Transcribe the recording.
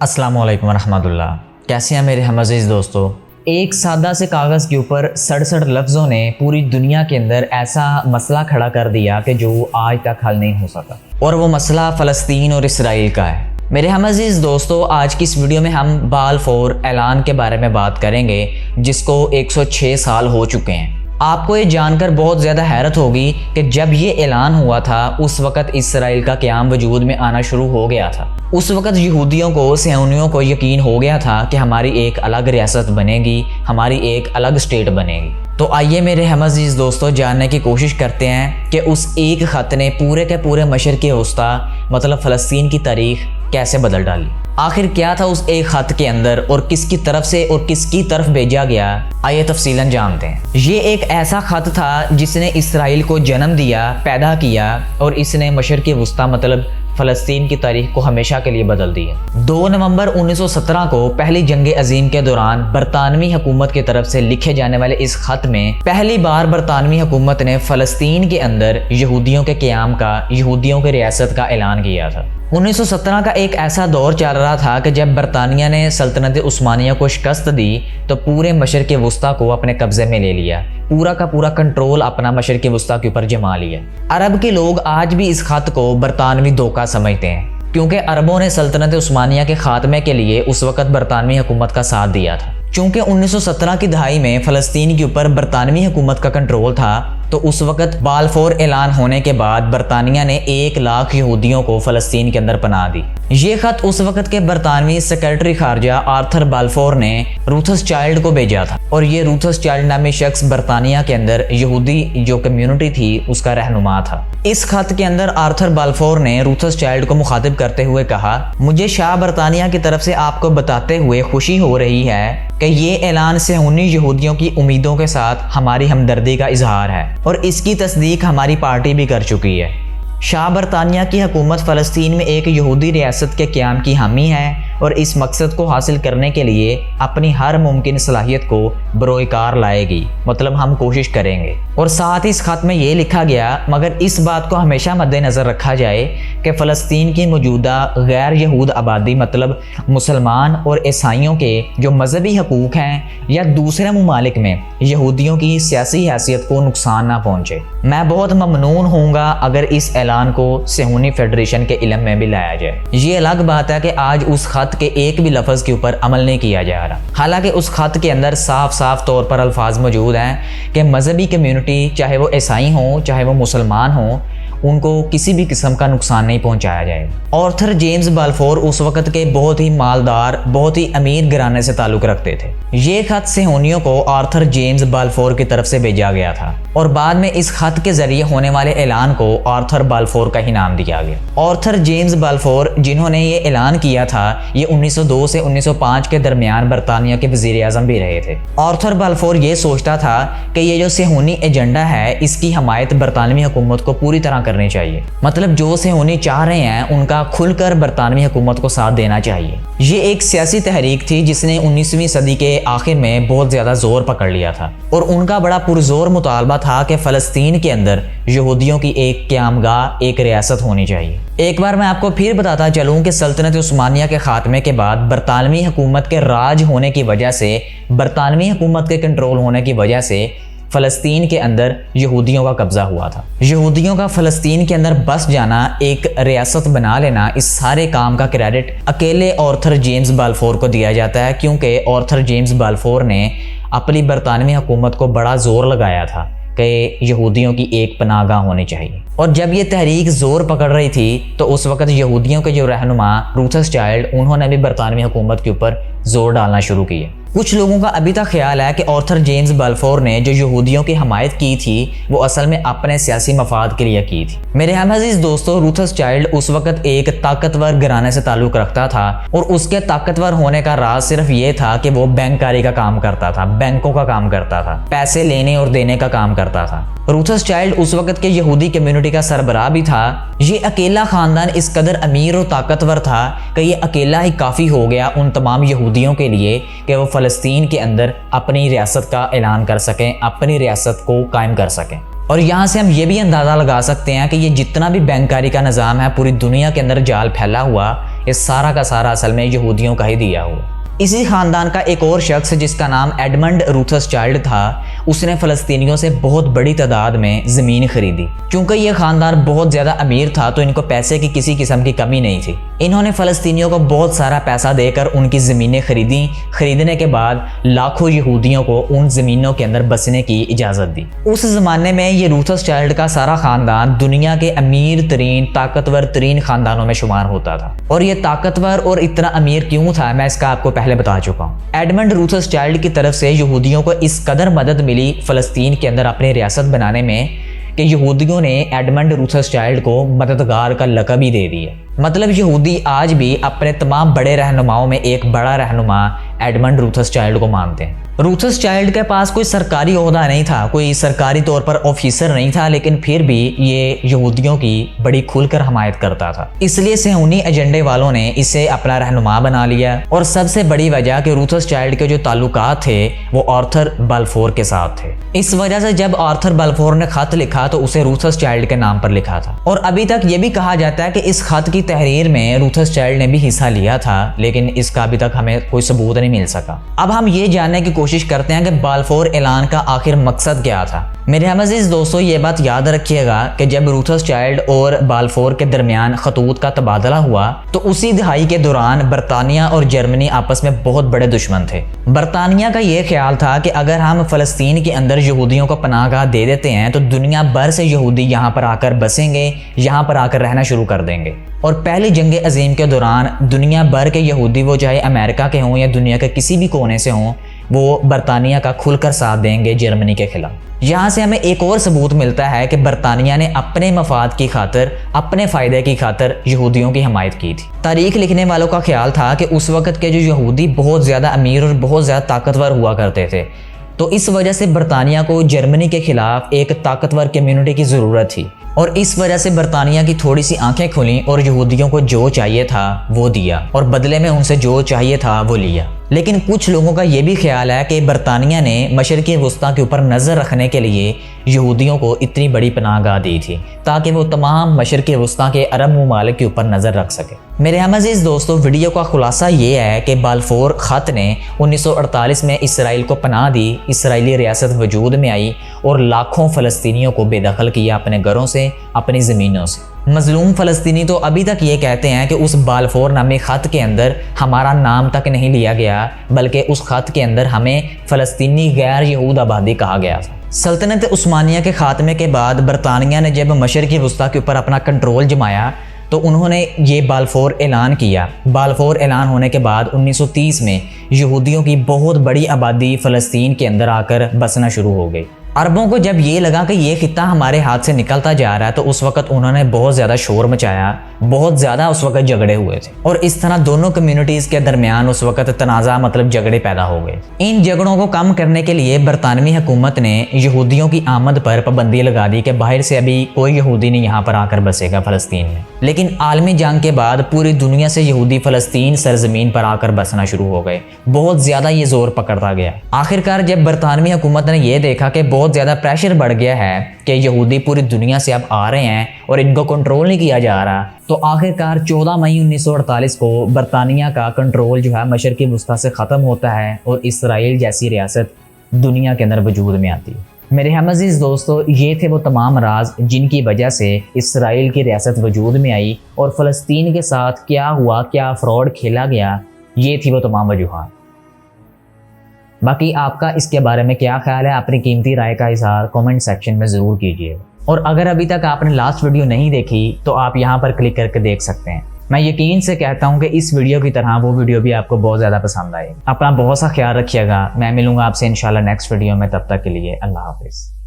अस्सलाम वालेकुम रहमतुल्लाह। कैसे हैं मेरे हम अज़ीज़ दोस्तों। एक सादा से कागज़ के ऊपर 67 लफ्ज़ों ने पूरी दुनिया के अंदर ऐसा मसला खड़ा कर दिया कि जो आज तक हल नहीं हो सका, और वो मसला फ़लस्तीन और इसराइल का है। मेरे हम अज़ीज़ दोस्तों, आज की इस वीडियो में हम बालफोर ऐलान के बारे में बात करेंगे, जिसको 106 साल हो चुके हैं। आपको ये जानकर बहुत ज़्यादा हैरत होगी कि जब ये ऐलान हुआ था उस वक़्त इसराइल का क़याम वजूद में आना शुरू हो गया था। उस वक़्त यहूदियों को, सियोनियों को यकीन हो गया था कि हमारी एक अलग रियासत बनेगी, हमारी एक अलग स्टेट बनेगी। तो आइए मेरे हम अज़ीज़ दोस्तों, जानने की कोशिश करते हैं कि उस एक ख़त ने पूरे के पूरे मशरिक़ वस्ता मतलब फ़लस्तीन की तारीख़ कैसे बदल डाली। आखिर क्या था उस एक ख़त के अंदर और किसकी तरफ से और किसकी तरफ भेजा गया, आइए तफसीलन जानते हैं। ये एक ऐसा ख़त था जिसने इसराइल को जन्म दिया, पैदा किया, और इसने मशरिक़ वस्ता मतलब फ़लस्तीन की तारीख को हमेशा के लिए बदल दी है। 2 नवंबर 1917 को पहली जंग अजीम के दौरान बरतानवी हुकूमत की तरफ से लिखे जाने वाले इस खत में पहली बार बरतानवी हुकूमत ने फ़लस्तीन के अंदर यहूदियों के क़याम का, यहूदियों की रियासत का ऐलान किया था। 1917 का एक ऐसा दौर चल रहा था कि जब बरतानिया ने सल्तनत उस्मानिया को शिकस्त दी तो पूरे मशरिक़ वस्ता को अपने कब्ज़े में ले लिया, पूरा का पूरा कंट्रोल अपना मशरिक़ वस्ता के ऊपर जमा लिया। अरब के लोग आज भी इस खत को बरतानवी धोखा समझते हैं, क्योंकि अरबों ने सल्तनत उस्मानिया के खात्मे के लिए उस वक़्त बरतानवी हुकूमत का साथ दिया था। चूँकि 1917 की दहाई में फ़लस्तीन के ऊपर बरतानवी हुकूमत का कंट्रोल था, तो उस वक़्त बालफोर ऐलान होने के बाद बरतानिया ने 1 लाख यहूदियों को फ़लस्तीन के अंदर पनाह दी। ये ख़त उस वक़्त के बरतानवी सेक्रेटरी खारजा आर्थर बालफोर ने रूथस चाइल्ड को भेजा था, और ये रूथस चाइल्ड नामी शख्स बरतानिया के अंदर यहूदी जो कम्युनिटी थी उसका रहनुमा था। इस खत के अंदर आर्थर बालफोर ने रूथस चाइल्ड को मुखातिब करते हुए कहा, मुझे शाह बरतानिया की तरफ से आपको बताते हुए खुशी हो रही है कि ये ऐलान सियोनी यहूदियों की उम्मीदों के साथ हमारी हमदर्दी का इजहार है, और इसकी तस्दीक हमारी पार्टी भी कर चुकी है। शाह बरतानिया की हुकूमत फ़लस्तीन में एक यहूदी रियासत के क़याम की हामी है, और इस मकसद को हासिल करने के लिए अपनी हर मुमकिन सलाहियत को बरोकार लाएगी, मतलब हम कोशिश करेंगे। और साथ ही इस खत में ये लिखा गया, मगर इस बात को हमेशा मद्देनज़र रखा जाए कि फ़लस्तीन की मौजूदा गैर यहूद आबादी मतलब मुसलमान और ईसाइयों के जो मजहबी हकूक़ हैं या दूसरे ममालिक में यहूदियों की सियासी हैसियत को नुकसान ना पहुँचे। मैं बहुत ममनून होऊंगा अगर इस ऐलान को सियोनी फेडरेशन के इल्म में भी लाया जाए। ये अलग बात है कि आज उस खत के एक भी लफ्ज़ के ऊपर अमल नहीं किया जा रहा, हालांकि उस खत के अंदर साफ साफ तौर पर अल्फाज मौजूद हैं कि मजहबी कम्युनिटी, चाहे वो ईसाई हों चाहे वो मुसलमान हों, उनको किसी भी किस्म का नुकसान नहीं पहुंचाया जाएगा। आर्थर जेम्स बालफोर उस वक़्त के बहुत ही मालदार, बहुत ही अमीर घराने से ताल्लुक़ रखते थे। ये खत सियोनियों को आर्थर जेम्स बालफोर की तरफ से भेजा गया था, और बाद में इस खत के ज़रिए होने वाले ऐलान को आर्थर बालफोर का ही नाम दिया गया। आर्थर जेम्स बालफोर जिन्होंने ये ऐलान किया था, ये 1902 से 1905 के दरमियान बरतानिया के वज़ीर आज़म भी रहे थे। आर्थर बालफोर ये सोचता था कि ये जो सियोनी एजेंडा है इसकी हमायत बरतानवी हुकूमत को पूरी तरह करनी चाहिए, मतलब जो सियोनी चाह रहे हैं उनका खुलकर बरतानवी हुकूमत को साथ देना चाहिए। ये एक सियासी तहरीक थी जिसने 19वीं सदी के आखिर में बहुत ज़्यादा जोर पकड़ लिया था, और उनका बड़ा पुरजोर मुतालबा था कि फ़लस्तीन के अंदर यहूदियों की एक क़यामगाह, एक रियासत होनी चाहिए। एक बार मैं आपको फिर बताता चलूँ कि सल्तनत उस्मानिया के ख़ात्मे के बाद बरतानवी हुकूमत के राज होने की वजह से, बरतानवी हुकूमत के कंट्रोल होने की वजह से फ़लस्तीन के अंदर यहूदियों का कब्ज़ा हुआ था। यहूदियों का फ़लस्तीन के अंदर बस जाना, एक रियासत बना लेना, इस सारे काम का क्रेडिट अकेले आर्थर जेम्स बालफोर को दिया जाता है, क्योंकि आर्थर जेम्स बालफोर ने अपनी बरतानवी हुकूमत को बड़ा ज़ोर लगाया था कि यहूदियों की एक पनाहगाह होनी चाहिए। और जब ये तहरीक ज़ोर पकड़ रही थी तो उस वक़्त यहूदियों के जो रहनुमा रूथस चाइल्ड, उन्होंने भी बरतानवी हुकूमत के ऊपर ज़ोर डालना शुरू किया। कुछ लोगों का अभी तक ख्याल है कि आर्थर जेम्स बालफोर ने जो यहूदियों की हमायत की थी वो असल में अपने सियासी मफाद के लिए की थी। मेरे हम अज़ीज़ दोस्तों, रूथस चाइल्ड उस वक़्त एक ताकतवर घराने से ताल्लुक़ रखता था, और उसके ताकतवर होने का राज सिर्फ ये था कि वो बैंककारी का काम करता था, बैंकों का काम करता था, पैसे लेने और देने का काम करता था। रूथस चाइल्ड उस वक़्त के यहूदी कम्युनिटी का सरबराह भी था। ये अकेला ख़ानदान इस कदर अमीर और ताकतवर था कि ये अकेला ही काफ़ी हो गया उन तमाम यहूदियों के लिए कि वो फ़लस्तीन के अंदर अपनी रियासत का ऐलान कर सकें, अपनी रियासत को कायम कर सकें। और यहाँ से हम ये भी अंदाज़ा लगा सकते हैं कि ये जितना भी बैंककारी का निज़ाम है पूरी दुनिया के अंदर जाल फैला हुआ, یہ سارا کا سارا اصل میں یہودیوں کا ہی دیا ہوا۔ اسی خاندان کا ایک اور شخص جس کا نام ایڈمنڈ روتھس چائلڈ تھا، اس نے فلسطینیوں سے بہت بڑی تعداد میں زمین خریدی۔ کیونکہ یہ خاندان بہت زیادہ امیر تھا تو ان کو پیسے کی کسی قسم کی کمی نہیں تھی۔ انہوں نے فلسطینیوں کو بہت سارا پیسہ دے کر ان کی زمینیں خریدیں۔ خریدنے کے بعد لاکھوں یہودیوں کو ان زمینوں کے اندر بسنے کی اجازت دی۔ اس زمانے میں یہ روتھس چائلڈ کا سارا خاندان دنیا کے امیر ترین طاقتور ترین خاندانوں میں شمار ہوتا تھا۔ اور یہ طاقتور اور اتنا امیر کیوں تھا میں اس کا آپ کو پہلے بتا چکا ہوں۔ ایڈمنڈ روتھس چائلڈ کی طرف سے یہودیوں کو اس قدر مدد ملی فلسطین کے اندر اپنی ریاست بنانے میں کہ یہودیوں نے ایڈمنڈ روتھس چائلڈ کو مددگار کا لقب ہی دے دیا۔ مطلب یہودی آج بھی اپنے تمام بڑے رہنماؤں میں ایک بڑا رہنما ایڈمنڈ روتھس چائلڈ کو مانتے ہیں۔ روتھس چائلڈ کے پاس کوئی سرکاری عہدہ نہیں تھا، کوئی سرکاری طور پر آفیسر نہیں تھا، لیکن پھر بھی یہ یہودیوں کی بڑی کھل کر حمایت کرتا تھا۔ اس لیے صہیونی ایجنڈے والوں نے اسے اپنا رہنما بنا لیا۔ اور سب سے بڑی وجہ کہ روتھس چائلڈ کے جو تعلقات تھے وہ آرتھر بلفور کے ساتھ تھے۔ اس وجہ سے جب آرتھر بلفور نے خط لکھا تو اسے روتھس چائلڈ کے نام پر لکھا تھا۔ اور ابھی تک یہ بھی کہا جاتا ہے کہ اس خط کی تحریر میں روتھس چائلڈ نے بھی حصہ لیا تھا، لیکن اس کا ابھی تک ہمیں کوئی ثبوت نہیں مل سکا۔ اب ہم یہ جاننے کی کوشش کرتے ہیں کہ بلفور اعلان کا آخر مقصد کیا تھا۔ میرے عزیز دوستو، یہ بات یاد رکھیے گا کہ جب روتھس چائلڈ اور بلفور کے درمیان خطوط کا تبادلہ ہوا تو اسی دہائی کے دوران برطانیہ اور جرمنی آپس میں بہت بڑے دشمن تھے۔ برطانیہ کا یہ خیال تھا کہ اگر ہم فلسطین کے اندر یہودیوں کو پناہ گاہ دے دیتے ہیں تو دنیا بھر سے یہودی یہاں پر آ کر بسیں گے، یہاں پر آ کر رہنا شروع کر دیں گے۔ اور پہلی جنگ عظیم کے دوران دنیا بھر کے یہودی، وہ چاہے امریکہ کے ہوں یا دنیا کے کسی بھی کونے سے ہوں، وہ برطانیہ کا کھل کر ساتھ دیں گے جرمنی کے خلاف۔ یہاں سے ہمیں ایک اور ثبوت ملتا ہے کہ برطانیہ نے اپنے مفاد کی خاطر، اپنے فائدے کی خاطر یہودیوں کی حمایت کی تھی۔ تاریخ لکھنے والوں کا خیال تھا کہ اس وقت کے جو یہودی بہت زیادہ امیر اور بہت زیادہ طاقتور ہوا کرتے تھے، تو اس وجہ سے برطانیہ کو جرمنی کے خلاف ایک طاقتور کمیونٹی کی ضرورت تھی۔ اور اس وجہ سے برطانیہ کی تھوڑی سی آنکھیں کھلیں اور یہودیوں کو جو چاہیے تھا وہ دیا، اور بدلے میں ان سے جو چاہیے تھا وہ لیا۔ لیکن کچھ لوگوں کا یہ بھی خیال ہے کہ برطانیہ نے مشرقی وسطیٰ کے اوپر نظر رکھنے کے لیے یہودیوں کو اتنی بڑی پناہ گاہ دی تھی تاکہ وہ تمام مشرقی وسطیٰ کے عرب ممالک کے اوپر نظر رکھ سکے۔ میرے عزیز دوستو، ویڈیو کا خلاصہ یہ ہے کہ بلفور خط نے 1948 میں اسرائیل کو پناہ دی، اسرائیلی ریاست وجود میں آئی اور لاکھوں فلسطینیوں کو بے دخل کیا اپنے گھروں سے، اپنی زمینوں سے۔ مظلوم فلسطینی تو ابھی تک یہ کہتے ہیں کہ اس بلفور نامی خط کے اندر ہمارا نام تک نہیں لیا گیا، بلکہ اس خط کے اندر ہمیں فلسطینی غیر یہود آبادی کہا گیا تھا۔ سلطنت عثمانیہ کے خاتمے کے بعد برطانیہ نے جب مشرقی وسطیٰ کے اوپر اپنا کنٹرول جمایا تو انہوں نے یہ بلفور اعلان کیا۔ بلفور اعلان ہونے کے بعد 1930 میں یہودیوں کی بہت بڑی آبادی فلسطین کے اندر آ کر بسنا شروع ہو گئی۔ عربوں کو جب یہ لگا کہ یہ خطہ ہمارے ہاتھ سے نکلتا جا رہا ہے تو اس وقت انہوں نے بہت زیادہ شور مچایا، بہت زیادہ اس وقت جھگڑے ہوئے تھے، اور اس طرح دونوں کمیونٹیز کے درمیان اس وقت تنازع مطلب جھگڑے پیدا ہو گئے۔ ان جھگڑوں کو کم کرنے کے لیے برطانوی حکومت نے یہودیوں کی آمد پر پابندی لگا دی کہ باہر سے ابھی کوئی یہودی نہیں یہاں پر آ کر بسے گا فلسطین میں۔ لیکن عالمی جنگ کے بعد پوری دنیا سے یہودی فلسطین سرزمین پر آ کر بسنا شروع ہو گئے، بہت زیادہ یہ زور پکڑتا گیا۔ آخرکار جب برطانوی حکومت نے یہ دیکھا کہ بہت زیادہ پریشر بڑھ گیا ہے کہ یہودی پوری دنیا سے اب آ رہے ہیں اور ان کو کنٹرول نہیں کیا جا رہا، تو آخرکار 14 مئی 1948 کو برطانیہ کا کنٹرول جو ہے مشرقی وسطیٰ سے ختم ہوتا ہے اور اسرائیل جیسی ریاست دنیا کے اندر وجود میں آتی ہے۔ میرے عزیز دوستو، یہ تھے وہ تمام راز جن کی وجہ سے اسرائیل کی ریاست وجود میں آئی اور فلسطین کے ساتھ کیا ہوا، کیا فراڈ کھیلا گیا، یہ تھی وہ تمام وجوہات۔ باقی آپ کا اس کے بارے میں کیا خیال ہے؟ اپنی قیمتی رائے کا اظہار کامنٹ سیکشن میں ضرور کیجیے، اور اگر ابھی تک آپ نے لاسٹ ویڈیو نہیں دیکھی تو آپ یہاں پر کلک کر کے دیکھ سکتے ہیں۔ میں یقین سے کہتا ہوں کہ اس ویڈیو کی طرح وہ ویڈیو بھی آپ کو بہت زیادہ پسند آئے۔ اپنا بہت سا خیال رکھیے گا، میں ملوں گا آپ سے انشاءاللہ نیکسٹ ویڈیو میں، تب تک کے لیے اللہ حافظ۔